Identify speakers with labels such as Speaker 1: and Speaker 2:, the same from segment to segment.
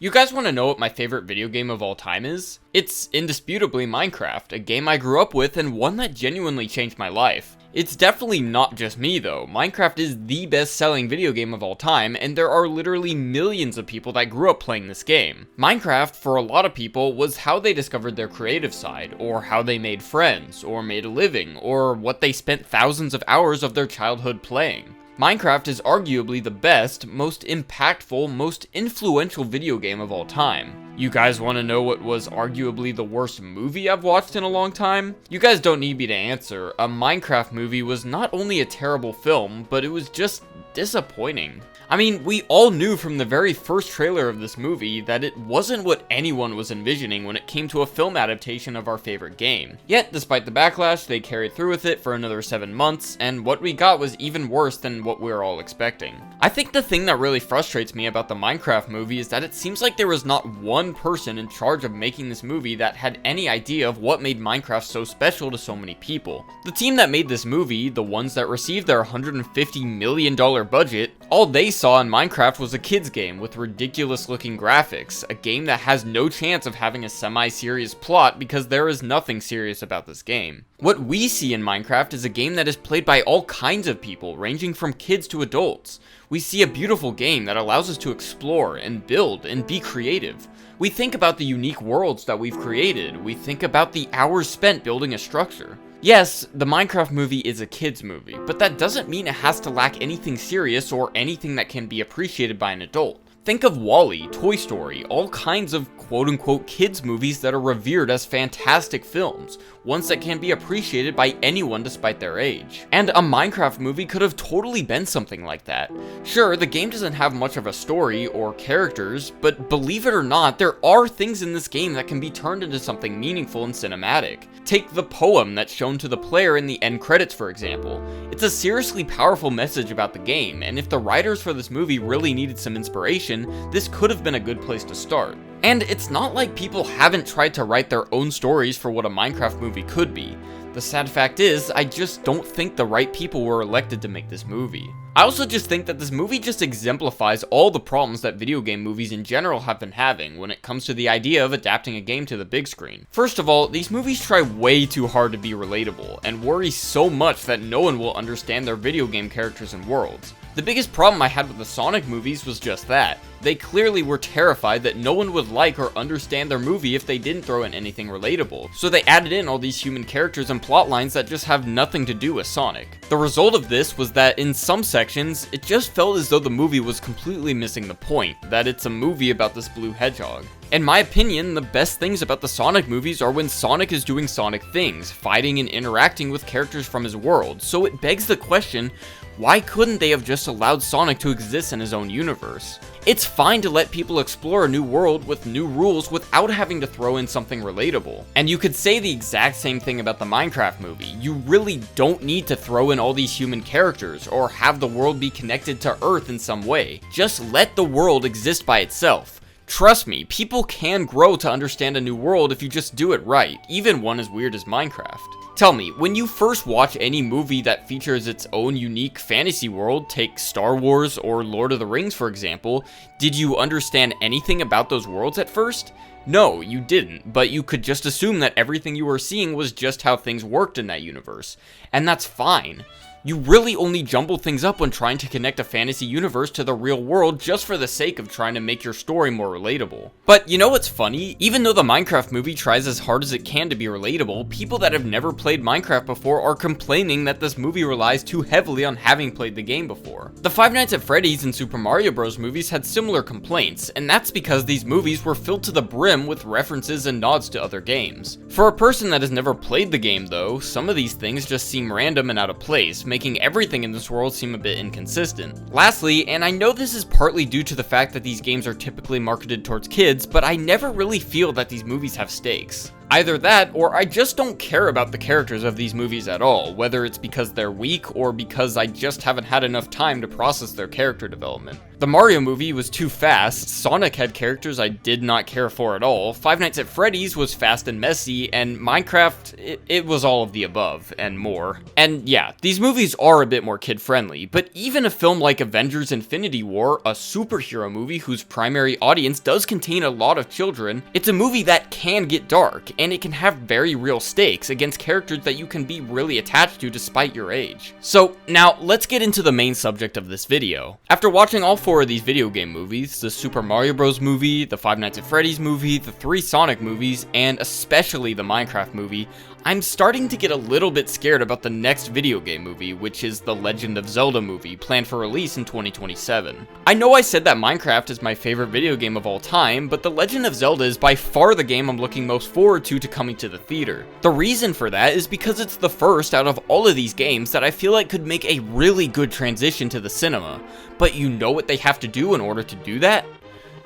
Speaker 1: You guys want to know what my favorite video game of all time is? It's indisputably Minecraft, a game I grew up with and one that genuinely changed my life. It's definitely not just me though. Minecraft is the best-selling video game of all time, and there are literally millions of people that grew up playing this game. Minecraft, for a lot of people, was how they discovered their creative side, or how they made friends, or made a living, or what they spent thousands of hours of their childhood playing. Minecraft is arguably the best, most impactful, most influential video game of all time. You guys want to know what was arguably the worst movie I've watched in a long time? You guys don't need me to answer. A Minecraft movie was not only a terrible film, but it was just disappointing. I mean, we all knew from the very first trailer of this movie that it wasn't what anyone was envisioning when it came to a film adaptation of our favorite game. Yet, despite the backlash, they carried through with it for another 7 months, and what we got was even worse than what we were all expecting. I think the thing that really frustrates me about the Minecraft movie is that it seems like there was not one person in charge of making this movie that had any idea of what made Minecraft so special to so many people. The team that made this movie, the ones that received their $150 million budget, all they saw in Minecraft was a kid's game with ridiculous looking graphics, a game that has no chance of having a semi-serious plot because there is nothing serious about this game. What we see in Minecraft is a game that is played by all kinds of people, ranging from kids to adults. We see a beautiful game that allows us to explore and build and be creative. We think about the unique worlds that we've created. We think about the hours spent building a structure. Yes, the Minecraft movie is a kid's movie, but that doesn't mean it has to lack anything serious or anything that can be appreciated by an adult. Think of WALL-E, Toy Story, all kinds of quote-unquote kids movies that are revered as fantastic films, ones that can be appreciated by anyone despite their age. And a Minecraft movie could have totally been something like that. Sure, the game doesn't have much of a story or characters, but believe it or not, there are things in this game that can be turned into something meaningful and cinematic. Take the poem that's shown to the player in the end credits, for example. It's a seriously powerful message about the game, and if the writers for this movie really needed some inspiration, this could have been a good place to start. And it's not like people haven't tried to write their own stories for what a Minecraft movie could be. The sad fact is, I just don't think the right people were elected to make this movie. I also just think that this movie just exemplifies all the problems that video game movies in general have been having when it comes to the idea of adapting a game to the big screen. First of all, these movies try way too hard to be relatable, and worry so much that no one will understand their video game characters and worlds. The biggest problem I had with the Sonic movies was just that. They clearly were terrified that no one would like or understand their movie if they didn't throw in anything relatable, so they added in all these human characters and plot lines that just have nothing to do with Sonic. The result of this was that in some sections, it just felt as though the movie was completely missing the point, that it's a movie about this blue hedgehog. In my opinion, the best things about the Sonic movies are when Sonic is doing Sonic things, fighting and interacting with characters from his world, so it begs the question, why couldn't they have just allowed Sonic to exist in his own universe? It's fine to let people explore a new world with new rules without having to throw in something relatable. And you could say the exact same thing about the Minecraft movie. You really don't need to throw in all these human characters or have the world be connected to Earth in some way. Just let the world exist by itself. Trust me, people can grow to understand a new world if you just do it right, even one as weird as Minecraft. Tell me, when you first watch any movie that features its own unique fantasy world, take Star Wars or Lord of the Rings for example, did you understand anything about those worlds at first? No, you didn't, but you could just assume that everything you were seeing was just how things worked in that universe. And that's fine. You really only jumble things up when trying to connect a fantasy universe to the real world just for the sake of trying to make your story more relatable. But you know what's funny? Even though the Minecraft movie tries as hard as it can to be relatable, people that have never played Minecraft before are complaining that this movie relies too heavily on having played the game before. The Five Nights at Freddy's and Super Mario Bros. Movies had similar complaints, and that's because these movies were filled to the brim with references and nods to other games. For a person that has never played the game though, some of these things just seem random and out of place, making everything in this world seem a bit inconsistent. Lastly, and I know this is partly due to the fact that these games are typically marketed towards kids, but I never really feel that these movies have stakes. Either that, or I just don't care about the characters of these movies at all, whether it's because they're weak or because I just haven't had enough time to process their character development. The Mario movie was too fast, Sonic had characters I did not care for at all, Five Nights at Freddy's was fast and messy, and Minecraft, it was all of the above, and more. And yeah, these movies are a bit more kid-friendly, but even a film like Avengers Infinity War, a superhero movie whose primary audience does contain a lot of children, it's a movie that can get dark, and it can have very real stakes against characters that you can be really attached to despite your age. So now, let's get into the main subject of this video. After watching all 4 of these video game movies, the Super Mario Bros. Movie, the Five Nights at Freddy's movie, the 3 Sonic movies, and especially the Minecraft movie, I'm starting to get a little bit scared about the next video game movie, which is the Legend of Zelda movie, planned for release in 2027. I know I said that Minecraft is my favorite video game of all time, but the Legend of Zelda is by far the game I'm looking most forward to coming to the theater. The reason for that is because it's the first out of all of these games that I feel like could make a really good transition to the cinema. But you know what they have to do in order to do that?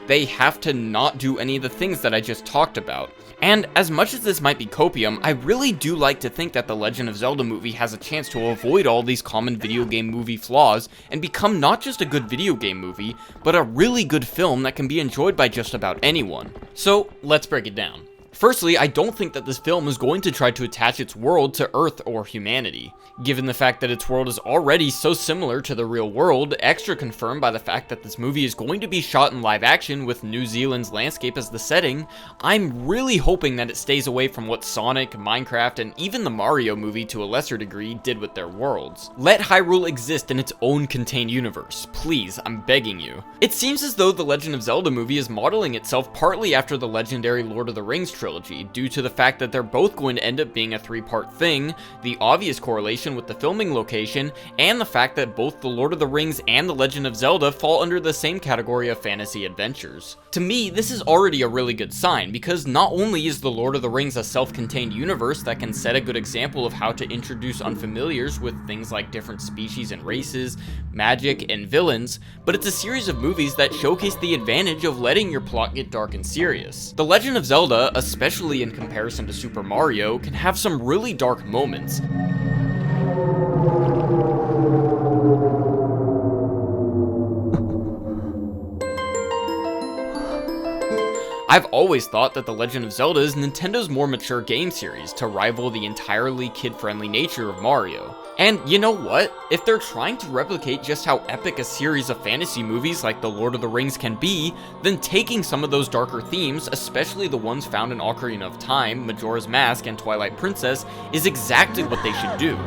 Speaker 1: They have to not do any of the things that I just talked about. And as much as this might be copium, I really do like to think that the Legend of Zelda movie has a chance to avoid all these common video game movie flaws and become not just a good video game movie, but a really good film that can be enjoyed by just about anyone. So let's break it down. Firstly, I don't think that this film is going to try to attach its world to Earth or humanity. Given the fact that its world is already so similar to the real world, extra confirmed by the fact that this movie is going to be shot in live action with New Zealand's landscape as the setting, I'm really hoping that it stays away from what Sonic, Minecraft, and even the Mario movie to a lesser degree did with their worlds. Let Hyrule exist in its own contained universe, please, I'm begging you. It seems as though the Legend of Zelda movie is modeling itself partly after the legendary Lord of the Rings trilogy, due to the fact that they're both going to end up being a 3-part thing, the obvious correlation with the filming location, and the fact that both the Lord of the Rings and the Legend of Zelda fall under the same category of fantasy adventures. To me, this is already a really good sign, because not only is the Lord of the Rings a self-contained universe that can set a good example of how to introduce unfamiliars with things like different species and races, magic, and villains, but it's a series of movies that showcase the advantage of letting your plot get dark and serious. The Legend of Zelda, especially in comparison to Super Mario, can have some really dark moments. I've always thought that The Legend of Zelda is Nintendo's more mature game series to rival the entirely kid-friendly nature of Mario. And you know what? If they're trying to replicate just how epic a series of fantasy movies like The Lord of the Rings can be, then taking some of those darker themes, especially the ones found in Ocarina of Time, Majora's Mask, and Twilight Princess, is exactly what they should do.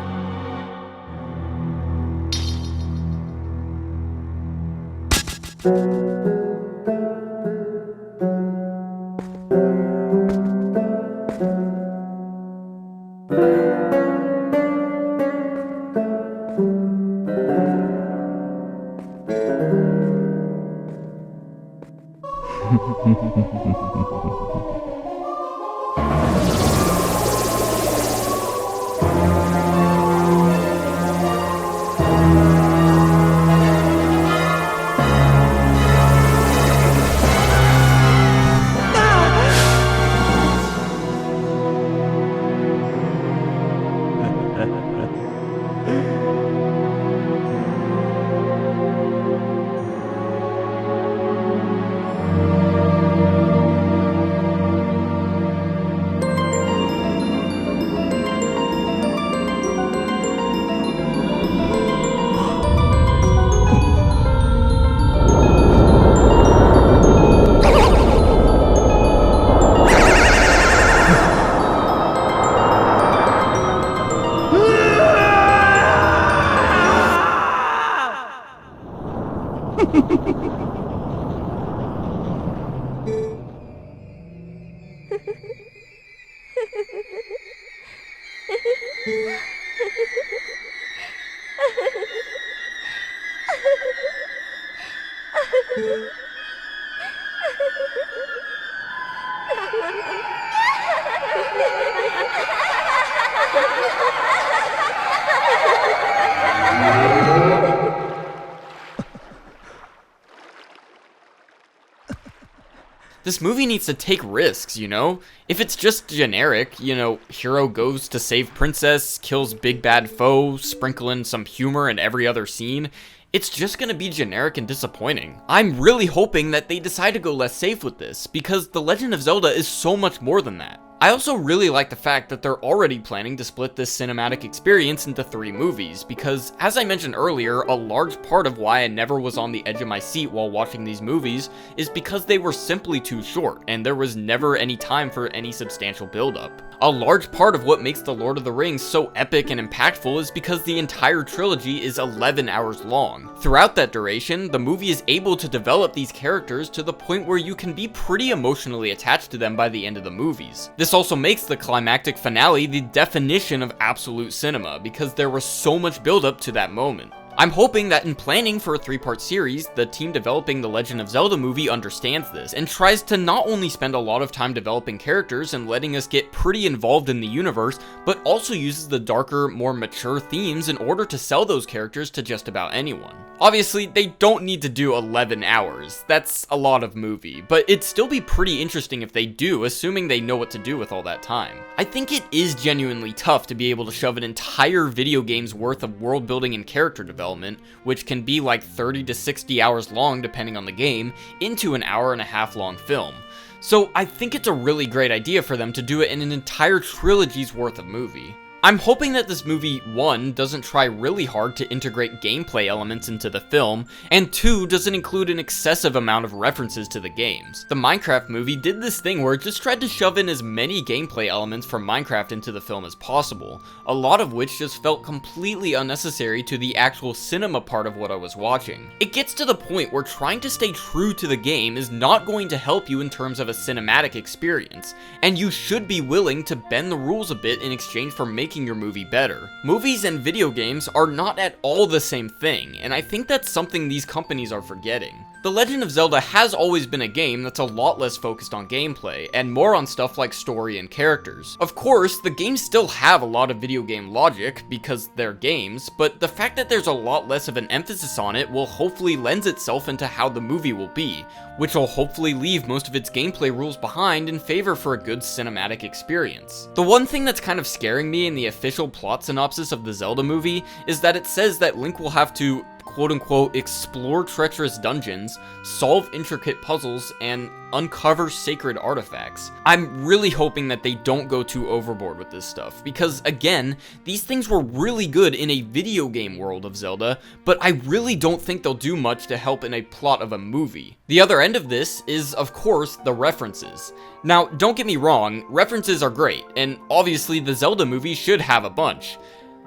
Speaker 1: This movie needs to take risks, you know? If it's just generic, hero goes to save princess, kills big bad foe, sprinkle in some humor in every other scene, it's just gonna be generic and disappointing. I'm really hoping that they decide to go less safe with this, because The Legend of Zelda is so much more than that. I also really like the fact that they're already planning to split this cinematic experience into 3 movies, because, as I mentioned earlier, a large part of why I never was on the edge of my seat while watching these movies is because they were simply too short, and there was never any time for any substantial build-up. A large part of what makes The Lord of the Rings so epic and impactful is because the entire trilogy is 11 hours long. Throughout that duration, the movie is able to develop these characters to the point where you can be pretty emotionally attached to them by the end of the movies. This also makes the climactic finale the definition of absolute cinema, because there was so much build-up to that moment. I'm hoping that in planning for a 3-part series, the team developing the Legend of Zelda movie understands this, and tries to not only spend a lot of time developing characters and letting us get pretty involved in the universe, but also uses the darker, more mature themes in order to sell those characters to just about anyone. Obviously, they don't need to do 11 hours, that's a lot of movie, but it'd still be pretty interesting if they do, assuming they know what to do with all that time. I think it is genuinely tough to be able to shove an entire video game's worth of world building and character development, which can be like 30 to 60 hours long depending on the game, into an hour-and-a-half long film. So I think it's a really great idea for them to do it in an entire trilogy's worth of movie. I'm hoping that this movie, 1, doesn't try really hard to integrate gameplay elements into the film, and 2, doesn't include an excessive amount of references to the games. The Minecraft movie did this thing where it just tried to shove in as many gameplay elements from Minecraft into the film as possible, a lot of which just felt completely unnecessary to the actual cinema part of what I was watching. It gets to the point where trying to stay true to the game is not going to help you in terms of a cinematic experience, and you should be willing to bend the rules a bit in exchange for making your movie better. Movies and video games are not at all the same thing, and I think that's something these companies are forgetting. The Legend of Zelda has always been a game that's a lot less focused on gameplay, and more on stuff like story and characters. Of course, the games still have a lot of video game logic, because they're games, but the fact that there's a lot less of an emphasis on it will hopefully lends itself into how the movie will be, which will hopefully leave most of its gameplay rules behind in favor for a good cinematic experience. The one thing that's kind of scaring me in the official plot synopsis of the Zelda movie is that it says that Link will have to quote-unquote explore treacherous dungeons, solve intricate puzzles, and uncover sacred artifacts. I'm really hoping that they don't go too overboard with this stuff, because again, these things were really good in a video game world of Zelda, but I really don't think they'll do much to help in a plot of a movie. The other end of this is, of course, the references. Now, don't get me wrong, references are great, and obviously the Zelda movie should have a bunch.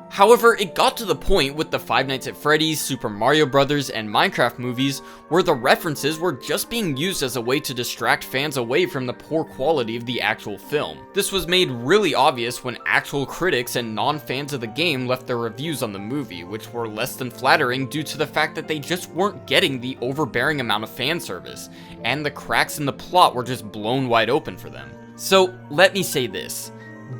Speaker 1: However, it got to the point with the Five Nights at Freddy's, Super Mario Bros., and Minecraft movies where the references were just being used as a way to distract fans away from the poor quality of the actual film. This was made really obvious when actual critics and non-fans of the game left their reviews on the movie, which were less than flattering due to the fact that they just weren't getting the overbearing amount of fan service, and the cracks in the plot were just blown wide open for them. So, let me say this.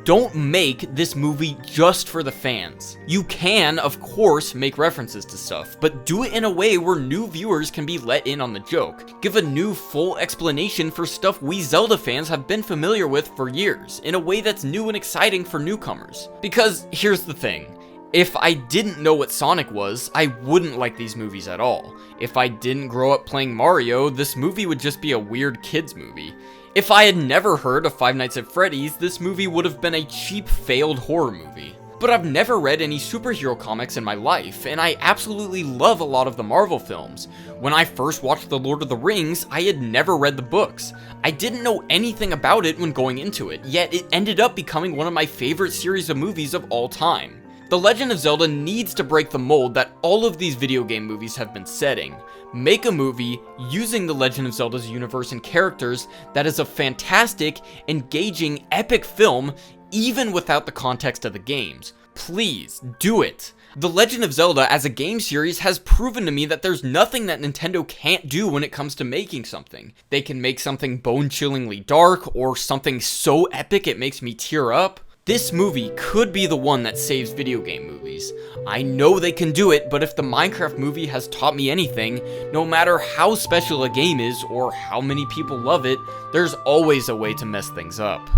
Speaker 1: Don't make this movie just for the fans. You can, of course, make references to stuff, but do it in a way where new viewers can be let in on the joke. Give a new, full explanation for stuff we Zelda fans have been familiar with for years, in a way that's new and exciting for newcomers. Because, here's the thing. If I didn't know what Sonic was, I wouldn't like these movies at all. If I didn't grow up playing Mario, this movie would just be a weird kids movie. If I had never heard of Five Nights at Freddy's, this movie would have been a cheap, failed horror movie. But I've never read any superhero comics in my life, and I absolutely love a lot of the Marvel films. When I first watched The Lord of the Rings, I had never read the books. I didn't know anything about it when going into it, yet it ended up becoming one of my favorite series of movies of all time. The Legend of Zelda needs to break the mold that all of these video game movies have been setting. Make a movie using the Legend of Zelda's universe and characters that is a fantastic, engaging, epic film, even without the context of the games. Please, do it! The Legend of Zelda as a game series has proven to me that there's nothing that Nintendo can't do when it comes to making something. They can make something bone-chillingly dark, or something so epic it makes me tear up. This movie could be the one that saves video game movies. I know they can do it, but if the Minecraft movie has taught me anything, no matter how special a game is or how many people love it, there's always a way to mess things up.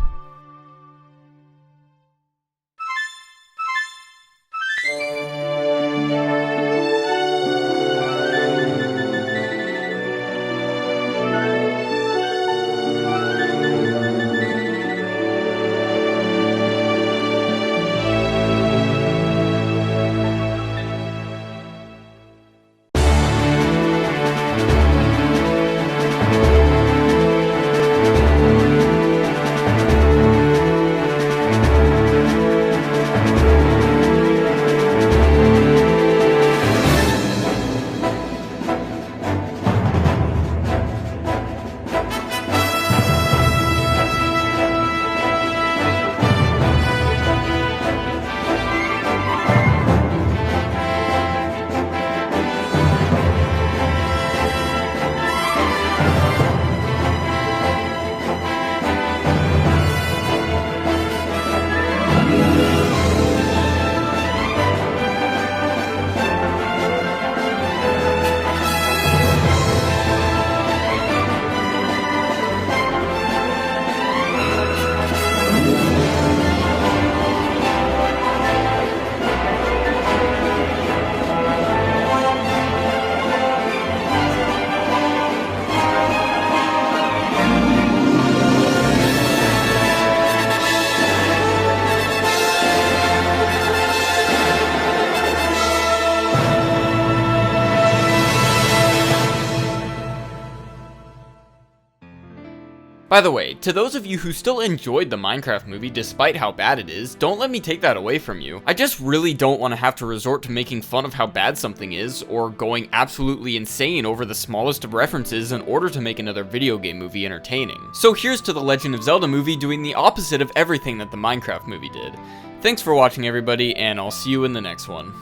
Speaker 1: By the way, to those of you who still enjoyed the Minecraft movie despite how bad it is, don't let me take that away from you. I just really don't want to have to resort to making fun of how bad something is, or going absolutely insane over the smallest of references in order to make another video game movie entertaining. So here's to the Legend of Zelda movie doing the opposite of everything that the Minecraft movie did. Thanks for watching everybody, and I'll see you in the next one.